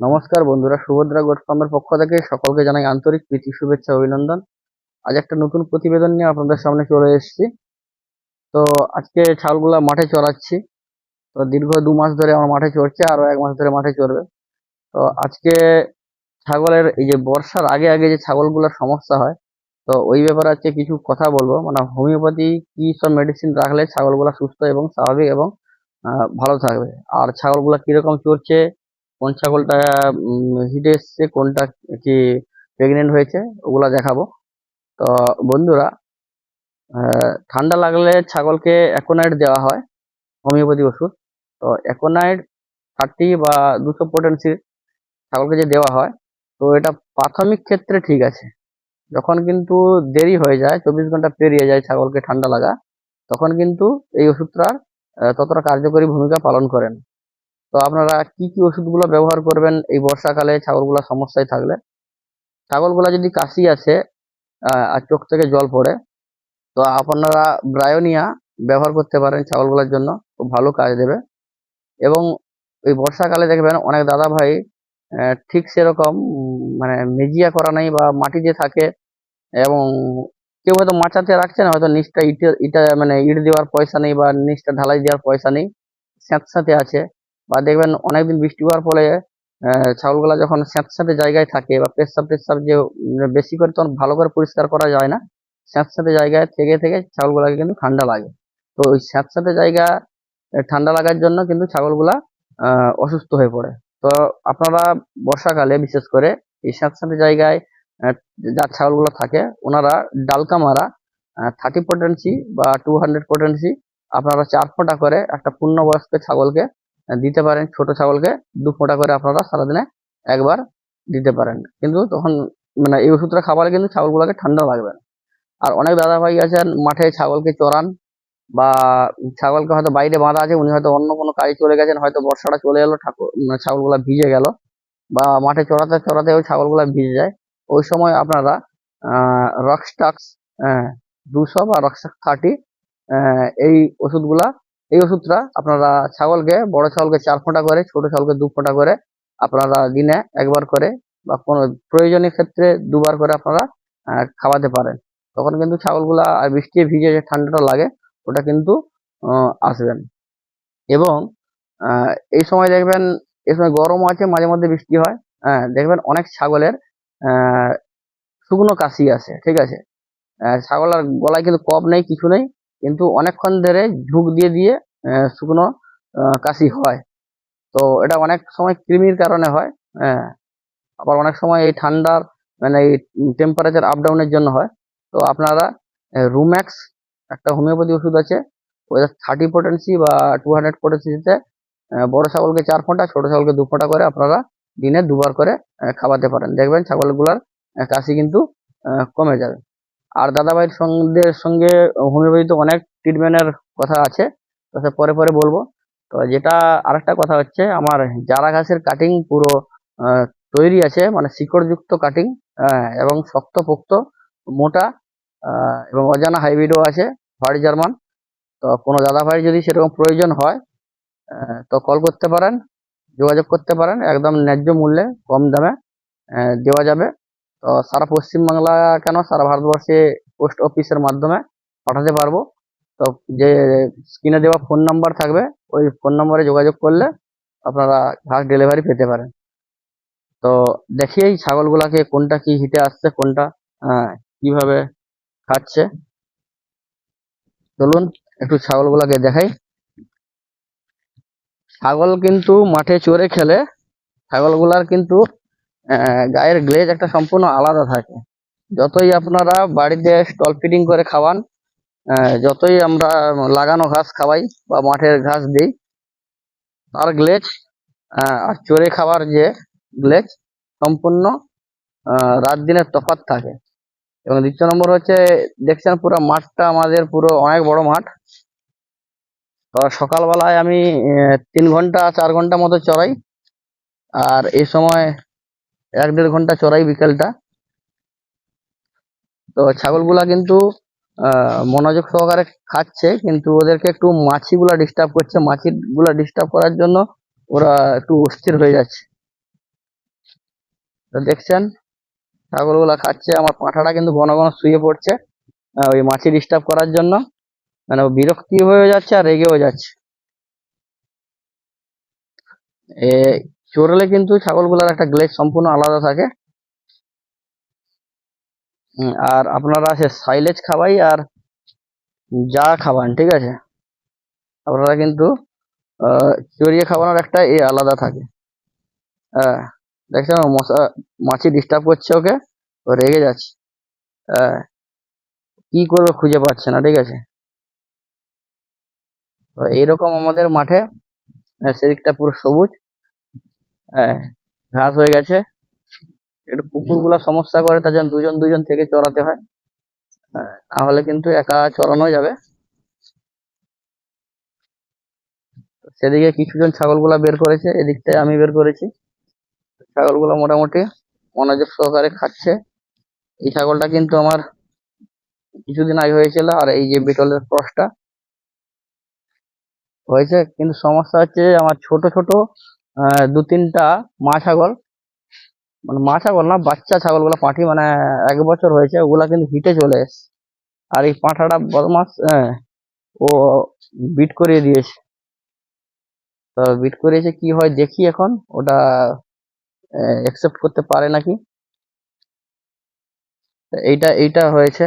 নমস্কার বন্ধুরা, সুভদ্রা গোট ফার্মের পক্ষ থেকে সকলকে জানাই আন্তরিক প্রীতি শুভেচ্ছা অভিনন্দন। আজ একটা নতুন প্রতিবেদন নিয়ে আপনাদের সামনে চলে এসেছি। তো আজকে ছাগলগুলা মাঠে চড়াচ্ছি। তো দীর্ঘ 2 মাস ধরে আমার মাঠে চড়ছে, আরো 1 মাস ধরে মাঠে চড়বে। তো আজকে ছাগলের এই যে বর্ষার আগে আগে যে ছাগলগুলোর সমস্যা হয়, তো ওই ব্যাপারে আজকে কিছু কথা বলবো। মানে হোমিওপ্যাথি কি সব মেডিসিন রাখলে ছাগলগুলা সুস্থ এবং স্বাভাবিক এবং ভালো থাকবে, আর ছাগলগুলা কিরকম চড়ছে, কোন ছাগলটা হিটে এসছে, কোনটা কি প্রেগনেন্ট হয়েছে, ওগুলা দেখাবো। তো বন্ধুরা, ঠান্ডা লাগলে ছাগলকে অ্যাকোনাইট দেওয়া হয়, হোমিওপ্যাথি ওষুধ। তো অ্যাকোনাইট 30 বা 200 পোটেন্সির ছাগলকে যে দেওয়া হয়, তো এটা প্রাথমিক ক্ষেত্রে ঠিক আছে। যখন কিন্তু দেরি হয়ে যায়, 24 ঘন্টা পেরিয়ে যায় ছাগলকে ঠান্ডা লাগা, তখন কিন্তু এই ওষুধটা ততটা কার্যকরী ভূমিকা পালন করেন। তো আপনারা কি কি ওষুধগুলো ব্যবহার করবেন এই বর্ষাকালে ছাগলগুলা সমস্যায় থাকলে? ছাগলগুলা যদি কাশি আসে আর চোখ থেকে জল পড়ে, তো আপনারা ব্রায়োনিয়া ব্যবহার করতে পারেন ছাগলগুলোর জন্য, খুব ভালো কাজ দেবে। এবং এই বর্ষাকালে দেখবেন অনেক দাদা ভাই ঠিক সেরকম মানে মেজিয়া করা নাই বা মাটিতে থাকে, এবং কেউ হয়তো মাচাতে রাখছে না, হয়তো নিচটা ইটে ইটা মানে ইট দেওয়ার পয়সা নেই বা নিচটা ঢালাই দেওয়ার পয়সা নেই, স্যাঁতস্যাঁতে আছে। বা দেখবেন অনেকদিন বৃষ্টি হওয়ার ফলে ছাগলগুলা যখন স্যাঁতস্যাঁতে জায়গায় থাকে বা পেচ্ছাপ টেচ্ছাপ যে বেশি করে তখন ভালো করে পরিষ্কার করা যায় না, স্যাঁতস্যাঁতে জায়গায় থেকে থেকে ছাগলগুলাকে কিন্তু ঠান্ডা লাগে। তো ওই স্যাঁতস্যাঁতে জায়গা ঠান্ডা লাগার জন্য কিন্তু ছাগলগুলা অসুস্থ হয়ে পড়ে। তো আপনারা বর্ষাকালে বিশেষ করে এই স্যাঁতস্যাঁতে জায়গায় আহ, যার ছাগলগুলো থাকে, ওনারা ডালকা মারা 30 পোটেন্সি বা 200 পোটেন্সি আপনারা 4 ফোঁটা করে একটা পূর্ণবয়স্ক ছাগলকে দিতে পারেন। ছোট ছাগলকে 2 ফোঁটা করে আপনারা সারাদিনে একবার দিতে পারেন, কিন্তু তখন মানে এই ওষুধটা খাবারে কিন্তু ছাগলগুলোকে ঠান্ডা লাগবে না। আর অনেক দাদা ভাই আছেন মাঠে ছাগলকে চড়ান, বা ছাগলকে হয়তো বাইরে বাঁধা আছে, উনি হয়তো অন্য কোনো কাজে চলে গেছেন, হয়তো বর্ষাটা চলে এলো, ঠাকুর ছাগলগুলা ভিজে গেল, বা মাঠে চড়াতে চড়াতে ওই ছাগলগুলা ভিজে যায়। ওই সময় আপনারা রকস্টাক্স 200 বা রকস্টাক্স 30 এই ওষুধগুলা, এই ওষুধটা আপনারা ছাগলকে, বড় ছাগলকে 4 ফোঁটা করে, ছোট ছাগলকে 2 ফোঁটা করে আপনারা দিনে একবার করে বা কোনো প্রয়োজনীয় ক্ষেত্রে দুবার করে আপনারা খাওয়াতে পারেন। তখন কিন্তু ছাগলগুলা আর বৃষ্টি ভিজে যে ঠান্ডাটা লাগে, ওটা কিন্তু আসবে না। এবং এই সময় দেখবেন, এই সময় গরমও আছে, মাঝে মধ্যে বৃষ্টি হয়। দেখবেন অনেক ছাগলের আহ, শুকনো কাশি আসে, ঠিক আছে। ছাগলের গলায় কিন্তু কফ নেই, কিছু নেই, কিন্তু অনেকক্ষণ ধরে ঝুঁক দিয়ে দিয়ে শুকনো কাশি হয়। তো এটা অনেক সময় কৃমির কারণে হয়। হ্যাঁ, আবার অনেক সময় এই ঠান্ডার মানে এই টেম্পারেচার আপ ডাউনের জন্য হয়। তো আপনারা রুম্যাক্স একটা হোমিওপ্যাথি ওষুধ আছে, ওটা 30 পোটেন্সি বা 200 পোটেন্সিতে বড় ছাগলকে 4 ফোঁটা, ছোট ছাগলকে 2 ফোঁটা করে আপনারা দিনে দুবার করে খাওয়াতে পারেন। দেখবেন ছাগলগুলার কাশি কিন্তু কমে যাবে। আর দাদাভাইয়ের সঙ্গে হোমিওপ্যাথিতে অনেক ট্রিটমেন্টের কথা আছে, তো সে পরে পরে বলবো। তো যেটা আরেকটা কথা হচ্ছে, আমার জারা ঘাসের কাটিং পুরো আহ, তৈরি আছে, মানে শিকড়যুক্ত কাটিং, এবং শক্ত পোক্ত মোটা, এবং অজানা হাইব্রিডও আছে, হোয়াইট জার্মান। তো কোনো দাদা ভাই যদি সেরকম প্রয়োজন হয়, তো কল করতে পারেন, যোগাযোগ করতে পারেন, একদম ন্যায্য মূল্যে কম দামে দেওয়া যাবে। তো সারা পশ্চিমবাংলা কেন, সারা ভারতবর্ষে পোস্ট অফিসের মাধ্যমে পাঠাতে পারবো। তো যে স্ক্রিনে দেওয়া ফোন নাম্বার থাকবে, ওই ফোন নাম্বারে যোগাযোগ করলে আপনারা ঘাস ডেলিভারি পেতে পারেন। তো দেখি এই ছাগলগুলাকে কোনটা কি হিটে আসছে, কোনটা কিভাবে খাচ্ছে। চলুন একটু ছাগলগুলাকে দেখাই। ছাগল কিন্তু মাঠে চড়ে খেলে ছাগলগুলার কিন্তু গায়ের গ্লেজ একটা সম্পূর্ণ আলাদা থাকে। যতই আপনারা বাড়িতে স্টল ফিডিং করে খাওয়ান, যতই আমরা লাগানো ঘাস খাওয়াই বা মাঠের ঘাস দিই, তার গ্লেজ আর চড়ে খাওয়ার যে গ্লেজ সম্পূর্ণ রাত দিনের তফাৎ থাকে। এবং দ্বিতীয় নম্বর হচ্ছে, দেখছেন পুরো মাঠটা আমাদের পুরো অনেক বড় মাঠ। তো সকালবেলায় আমি 3 ঘন্টা 4 ঘন্টা মতো চড়াই, আর এই সময় 1-1.5 ঘন্টা চড়াই বিকেলটা। তো ছাগলগুলা কিন্তু মনোযোগ সহকারে খাচ্ছে, কিন্তু ওদেরকে একটু মাছিগুলা ডিস্টার্ব করছে, মাছিগুলা ডিস্টার্ব করার জন্য ওরা একটু অস্থির হয়ে যাচ্ছে। তো দেখছেন ছাগলগুলা খাচ্ছে, আমার পাঁঠাটা কিন্তু ঘন ঘন শুয়ে পড়ছে ওই মাছি ডিস্টার্ব করার জন্য। মানে ও বিরক্তি হয়ে যাচ্ছে আর রেগেও যাচ্ছে। এ চড়লে কিন্তু ছাগলগুলার একটা গ্লেজ সম্পূর্ণ আলাদা থাকে। আর আপনারা সে সাইলেজ খাওয়াই আর যা খাওয়ান, ঠিক আছে, আপনারা কিন্তু চড়িয়ে খাওয়ানোর একটা আলাদা থাকে। হ্যাঁ, দেখছেন ও মাছি ডিস্টার্ব করছে ওকে, ও রেগে যাচ্ছে। হ্যাঁ, কি করবে খুঁজে পাচ্ছে না, ঠিক আছে। তো এইরকম আমাদের মাঠে সেদিকটা পুরো সবুজ, হ্যাঁ, ঘাস হয়ে গেছে। একটু কুকুরগুলা সমস্যা করে, তার জন্য দুজন দুজন থেকে চড়াতে হয়। তাহলে কিন্তু একা চড়ানো যাবে। সেদিকে কিছুজন ছাগলগুলা বের করেছে, এদিকটায় আমি বের করেছি। ছাগলগুলো মোটামুটি মনোযোগ সহকারে খাচ্ছে। এই ছাগলটা কিন্তু আমার কিছুদিন আগে হয়েছিল, আর এই যে বিটলের ক্রসটা হয়েছে। কিন্তু সমস্যা হচ্ছে আমার ছোট ছোট দু তিনটা মা ছাগল, মানে মা ছাগল না, বাচ্চা ছাগলগুলো পাঁঠি, মানে 1 বছর হয়েছে, ওগুলা কিন্তু হিটে চলে এসছে। আর এই পাঁঠাটা বদমাস, ও বিট করিয়ে দিয়েছে। তো বিট করিয়েছে, কি হয় দেখি এখন ওটা অ্যাকসেপ্ট করতে পারে নাকি। এইটা এইটা হয়েছে,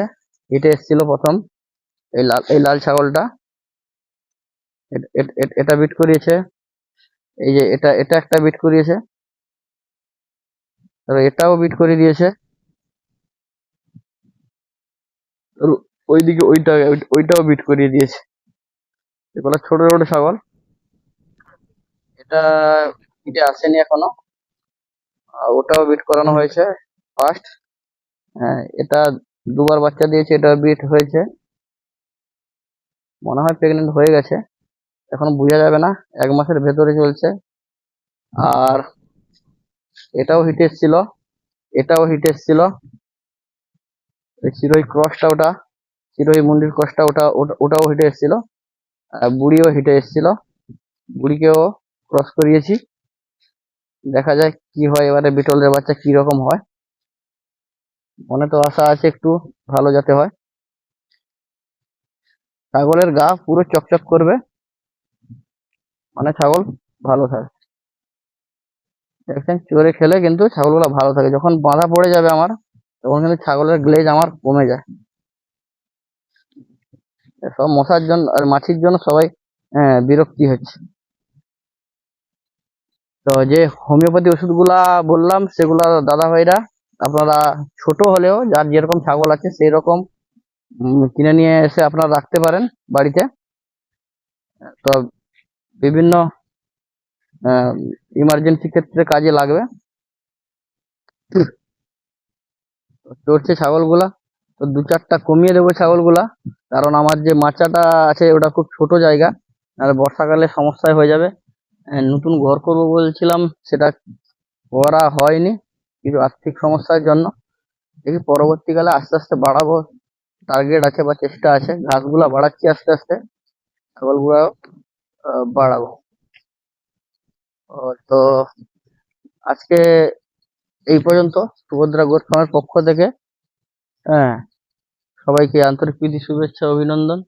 এটা এসেছিল প্রথম, এই লাল ছাগলটা, এটা বিট করিয়েছে। এই যে এটা এটা একটা বিট করিয়েছে, তারপর এটাও বিট করে দিয়েছে। আর ওইদিকে ওইটাও বিট করিয়ে দিয়েছে। এগুলো ছোট ছোট ছাগল, এটা বিটে আসেনি এখনো। ওটাও বিট করানো হয়েছে ফার্স্ট। হ্যাঁ, এটা দুবার বাচ্চা দিয়েছে, এটা বিট হয়েছে, মনে হয় প্রেগনেন্ট হয়ে গেছে, এখন বোঝা যাবে না, 1 মাসের ভেতরে চলছে। আর এটাও হিট এসছিল, এটাও হিট এসছিল। চিরই ক্রসটা, ওটা চিরই মুন্ডির ক্রসটা, ওটাও হিটে এসছিল। বুড়িও হিটে এসছিল, বুড়িকেও ক্রস করিয়েছি। দেখা যায় কি হয় এবারে, বিটলের বাচ্চা কি রকম হয়। মনে তো আশা আছে একটু ভালো যাতে হয়। ছাগলের গা পুরো চকচক করবে, মানে ছাগল ভালো থাকে। দেখছেন চড়ে খেলে কিন্তু ছাগলগুলো ভালো থাকে। যখন বাঁধা পড়ে যাবে আমার, তখন কিন্তু ছাগলের গ্লেজ আমার কমে যায়। সব মশার জন্য আর মাছির জন্য সবাই বিরক্তি হচ্ছে। তো যে হোমিওপ্যাথি ওষুধগুলা বললাম, সেগুলা দাদা ভাইরা আপনারা ছোট হলেও যার যেরকম ছাগল আছে সেই রকম কিনে নিয়ে এসে আপনারা রাখতে পারেন বাড়িতে। তো বিভিন্ন ইমার্জেন্সি ক্ষেত্রে কাজে লাগবে। চড়ছে ছাগলগুলা, তো 2-4টা কমিয়ে দেবো ছাগলগুলা, কারণ আমার যে মাচাটা আছে ওটা খুব ছোট জায়গা, আর বর্ষাকালে সমস্যায় হয়ে যাবে। নতুন ঘর করবো বলছিলাম, সেটা করা হয়নি কিছু আর্থিক সমস্যার জন্য। দেখি পরবর্তীকালে আস্তে আস্তে বাড়াবো, টার্গেট আছে বা চেষ্টা আছে, ঘাসগুলা বাড়াচ্ছি আস্তে আস্তে, ছাগলগুলাও বাড়াবো। তো আজকে এই পর্যন্ত। সুভদ্রা গোট ফার্মের পক্ষ থেকে হ্যাঁ, সবাইকে আন্তরিক প্রীতি শুভেচ্ছা অভিনন্দন।